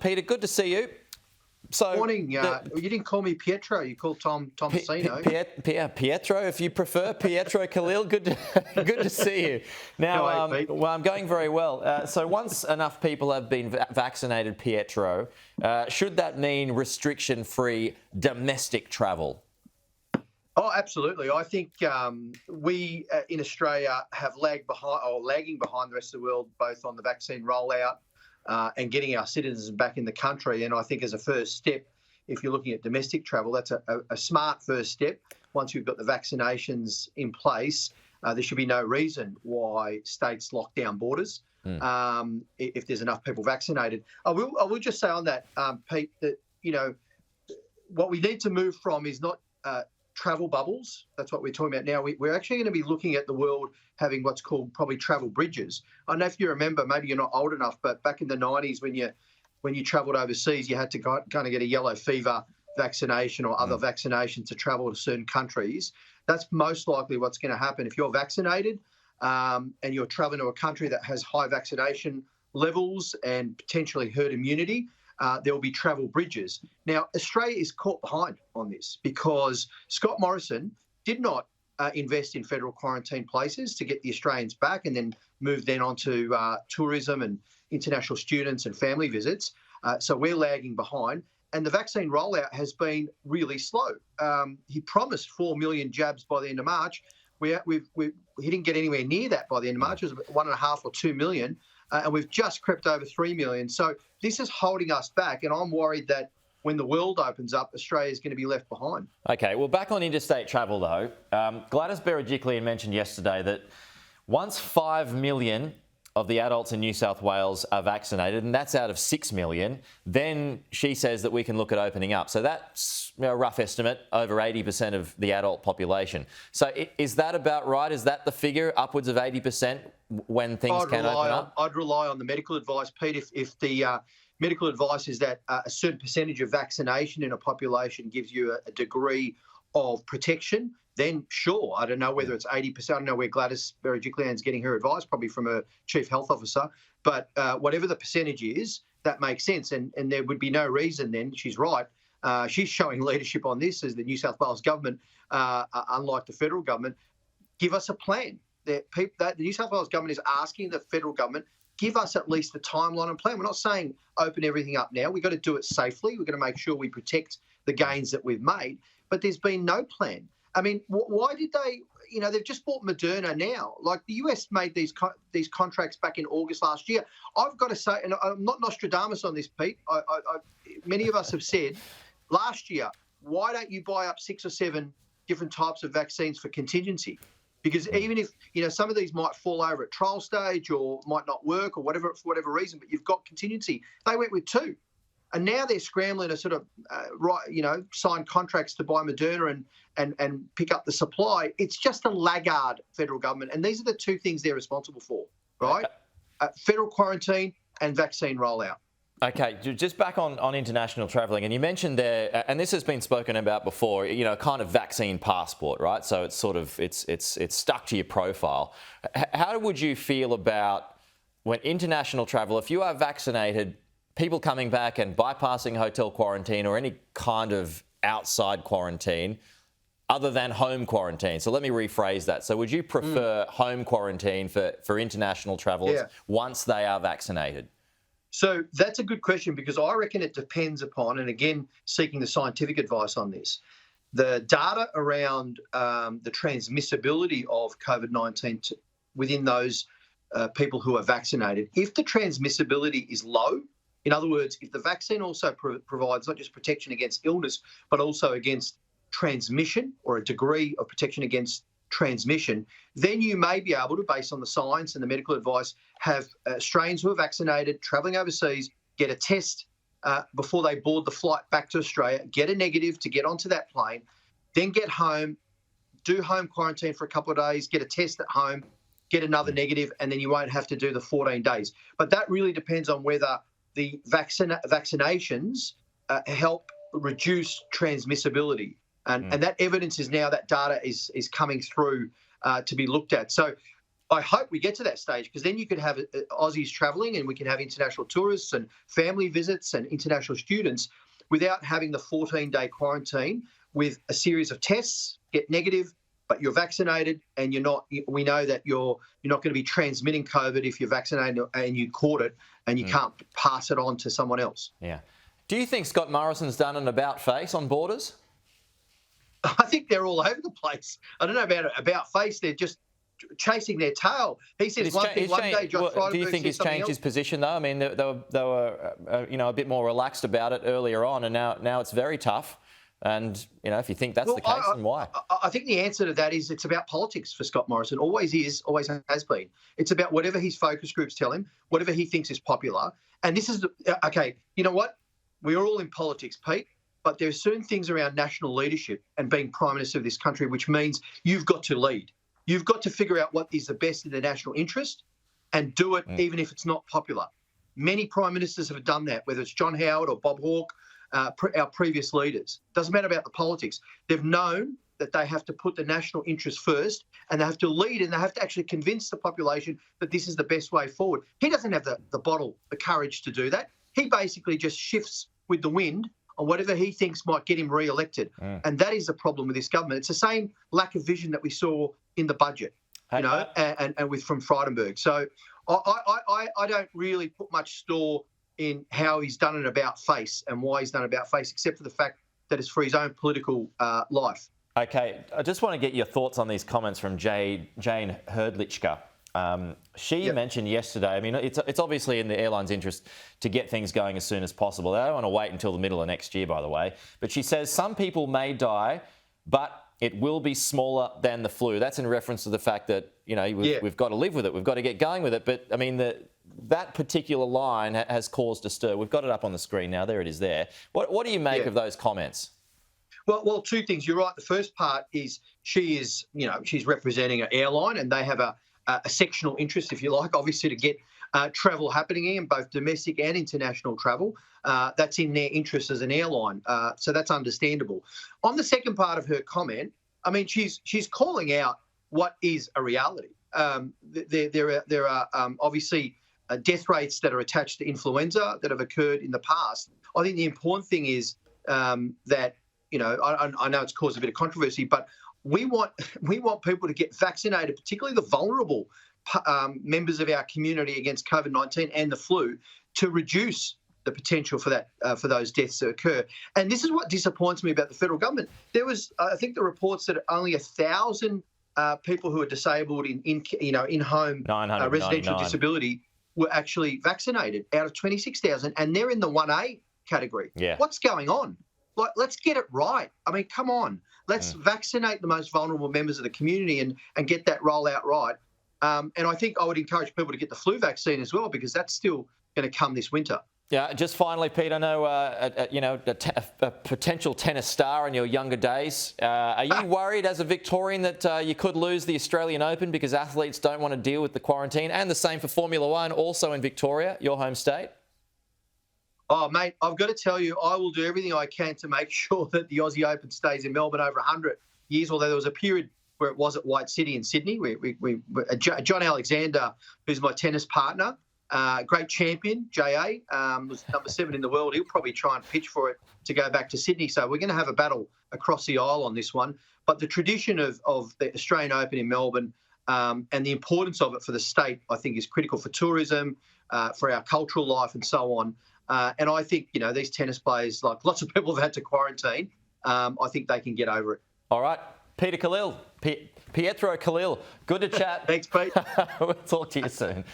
Peter, good to see you. So Morning. You didn't call me Pietro. You called Tom Sino. Pietro, if you prefer. Pietro Khalil, good to see you. Now, well, I'm going very well. So once enough people have been vaccinated, Pietro, should that mean restriction-free domestic travel? Oh, absolutely. I think we in Australia have lagging behind the rest of the world, both on the vaccine rollout and getting our citizens back in the country. And I think as a first step, if you're looking at domestic travel, that's a smart first step. Once you've got the vaccinations in place, there should be no reason why states lock down borders if there's enough people vaccinated. I will just say on that, Pete, that what we need to move from is not travel bubbles. That's what we're talking about now. We're actually going to be looking at the world having what's called probably travel bridges. I don't know if you remember, maybe you're not old enough, but back in the 90s when you travelled overseas, you had to kind of get a yellow fever vaccination or other vaccinations to travel to certain countries. That's most likely what's going to happen. If you're vaccinated and you're travelling to a country that has high vaccination levels and potentially herd immunity, there will be travel bridges. Now, Australia is caught behind on this because Scott Morrison did not invest in federal quarantine places to get the Australians back and then move then on to tourism and international students and family visits. So we're lagging behind. And the vaccine rollout has been really slow. He promised 4 million jabs by the end of March. He didn't get anywhere near that by the end of March. It was 1.5 or 2 million. And we've just crept over 3 million. So this is holding us back. And I'm worried that when the world opens up, Australia is going to be left behind. OK, well, back on interstate travel, though, Gladys Berejiklian mentioned yesterday that once 5 million of the adults in New South Wales are vaccinated, and that's out of 6 million, then she says that we can look at opening up. So that's a rough estimate, over 80% of the adult population. So is that about right? Is that the figure, upwards of 80% when things can open up? I'd rely on the medical advice, Pete. If the medical advice is that a certain percentage of vaccination in a population gives you a degree of protection, then sure. I don't know whether it's 80%. I don't know where Gladys Berejiklian's getting her advice, probably from her chief health officer. But whatever the percentage is, that makes sense. And there would be no reason then, she's right. She's showing leadership on this as the New South Wales government, unlike the federal government. Give us a plan. The New South Wales government is asking the federal government, give us at least a timeline and plan. We're not saying open everything up now. We've got to do it safely. We're going to make sure we protect the gains that we've made. But there's been no plan. I mean, why did they, they've just bought Moderna now. Like the US made these contracts back in August last year. I've got to say, and I'm not Nostradamus on this, Pete. Many of us have said last year, why don't you buy up 6 or 7 different types of vaccines for contingency? Because even if, some of these might fall over at trial stage or might not work or whatever, for whatever reason, but you've got contingency. They went with 2. And now they're scrambling to sort of, sign contracts to buy Moderna and pick up the supply. It's just a laggard federal government. And these are the 2 things they're responsible for, right? Federal quarantine and vaccine rollout. OK, just back on international travelling, and you mentioned there, and this has been spoken about before, kind of vaccine passport, right? So it's sort of, it's stuck to your profile. How would you feel about when international travel, if you are vaccinated, people coming back and bypassing hotel quarantine or any kind of outside quarantine other than home quarantine? So let me rephrase that. So would you prefer home quarantine for international travellers once they are vaccinated? So that's a good question because I reckon it depends upon, and again, seeking the scientific advice on this, the data around the transmissibility of COVID-19 within those people who are vaccinated. If the transmissibility is low, in other words, if the vaccine also provides not just protection against illness, but also against transmission or a degree of protection against transmission, then you may be able to, based on the science and the medical advice, have Australians who are vaccinated travelling overseas get a test before they board the flight back to Australia, get a negative to get onto that plane, then get home, do home quarantine for a couple of days, get a test at home, get another negative, and then you won't have to do the 14 days. But that really depends on whether the vaccinations help reduce transmissibility. And that evidence is now, that data is coming through to be looked at. So I hope we get to that stage, because then you could have Aussies travelling and we can have international tourists and family visits and international students without having the 14-day quarantine with a series of tests, get negative, but you're vaccinated and you're not. We know that you're not going to be transmitting COVID if you're vaccinated and you caught it and you can't pass it on to someone else. Yeah. Do you think Scott Morrison's done an about-face on borders? I think they're all over the place. I don't know about face. They're just chasing their tail. He says one thing one day, Josh Frydenberg do you think he's changed his position, though? I mean, they were a bit more relaxed about it earlier on, and now it's very tough. And, if you think that's the case, then why? I think the answer to that is it's about politics for Scott Morrison. Always is, always has been. It's about whatever his focus groups tell him, whatever he thinks is popular. And this is, okay, you know what? We're all in politics, Pete, but there are certain things around national leadership and being Prime Minister of this country, which means you've got to lead. You've got to figure out what is the best in the national interest and do it even if it's not popular. Many Prime Ministers have done that, whether it's John Howard or Bob Hawke, our previous leaders. Doesn't matter about the politics. They've known that they have to put the national interest first and they have to lead and they have to actually convince the population that this is the best way forward. He doesn't have the courage to do that. He basically just shifts with the wind on whatever he thinks might get him re-elected. And that is the problem with this government. It's the same lack of vision that we saw in the budget, and from Frydenberg. So I don't really put much store in how he's done it about face and why he's done it about face, except for the fact that it's for his own political life. Okay, I just want to get your thoughts on these comments from Jane Herdlichka. She mentioned yesterday, I mean, it's obviously in the airline's interest to get things going as soon as possible. They don't want to wait until the middle of next year, by the way. But she says some people may die, but it will be smaller than the flu. That's in reference to the fact that, we've got to live with it. We've got to get going with it. But, I mean, that particular line has caused a stir. We've got it up on the screen now. There it is there. What do you make of those comments? Well, two things. You're right. The first part is she's representing an airline and they have a sectional interest, if you like, obviously to get travel happening in both domestic and international travel. That's in their interest as an airline. So that's understandable. On the second part of her comment, I mean, she's calling out what is a reality. There are obviously death rates that are attached to influenza that have occurred in the past. I think the important thing is that, I know it's caused a bit of controversy, but we want people to get vaccinated, particularly the vulnerable members of our community against COVID-19 and the flu, to reduce the potential for that for those deaths to occur. And this is what disappoints me about the federal government. There was, I think, the reports that only 1,000 people who are disabled in home residential disability were actually vaccinated out of 26,000, and they're in the 1A category. Yeah. What's going on? Like, let's get it right. I mean, come on. Let's vaccinate the most vulnerable members of the community and get that rollout right. And I think I would encourage people to get the flu vaccine as well, because that's still going to come this winter. Yeah, just finally, Pete, I know, a potential tennis star in your younger days. Are you worried as a Victorian that you could lose the Australian Open because athletes don't want to deal with the quarantine? And the same for Formula One, also in Victoria, your home state? Oh, mate, I've got to tell you, I will do everything I can to make sure that the Aussie Open stays in Melbourne over 100 years, although there was a period where it was at White City in Sydney. John Alexander, who's my tennis partner, great champion, JA, was number 7 in the world. He'll probably try and pitch for it to go back to Sydney. So we're going to have a battle across the aisle on this one. But the tradition of the Australian Open in Melbourne and the importance of it for the state, I think, is critical for tourism, for our cultural life and so on. And I think, these tennis players, like lots of people have had to quarantine, I think they can get over it. All right. Peter Khalil, Pietro Khalil, good to chat. Thanks, Pete. We'll talk to you soon.